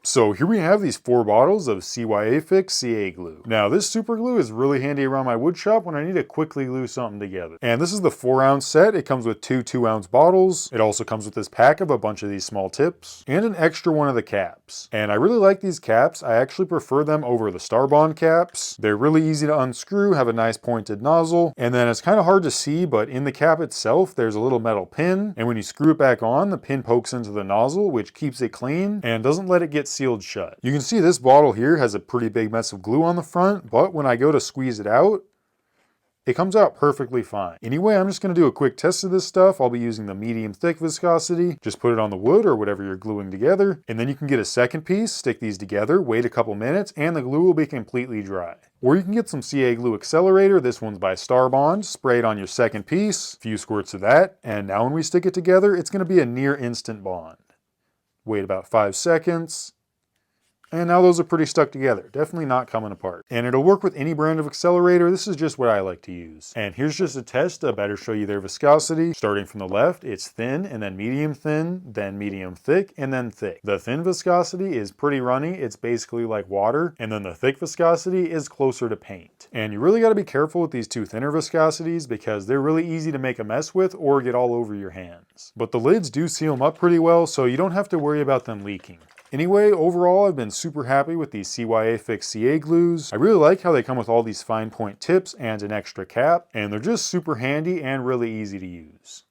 So here we have these 4 bottles of CYA Fix CA glue. Now this super glue is really handy around my wood shop when I need to quickly glue something together. And this is the 4-ounce set. It comes with 2 2-ounce bottles. It also comes with this pack of a bunch of these small tips and an extra one of the caps. And I really like these caps. I actually prefer them over the Starbond caps. They're really easy to unscrew, have a nice pointed nozzle, and then it's kind of hard to see, but in the cap itself there's a little metal pin, and when you screw it back on, the pin pokes into the nozzle, which keeps it clean and doesn't let it get sealed shut. You can see this bottle here has a pretty big mess of glue on the front, but when I go to squeeze it out, it comes out perfectly fine. Anyway, I'm just going to do a quick test of this stuff. I'll be using the medium thick viscosity. Just put it on the wood or whatever you're gluing together, and then you can get a second piece, stick these together, wait a couple minutes, and the glue will be completely dry. Or you can get some CA Glue Accelerator. This one's by Starbond. Spray it on your second piece, a few squirts of that, and now when we stick it together, it's going to be a near instant bond. Wait about 5 seconds. And now those are pretty stuck together, definitely not coming apart. And it'll work with any brand of accelerator. This is just what I like to use. And here's just a test to better show you their viscosity. Starting from the left, it's thin, and then medium thin, then medium thick, and then thick. The thin viscosity is pretty runny. It's basically like water. And then the thick viscosity is closer to paint. And you really got to be careful with these 2 thinner viscosities because they're really easy to make a mess with or get all over your hands. But the lids do seal them up pretty well, so you don't have to worry about them leaking. Anyway, overall, I've been super happy with these CYA Fix CA glues. I really like how they come with all these fine point tips and an extra cap, and they're just super handy and really easy to use.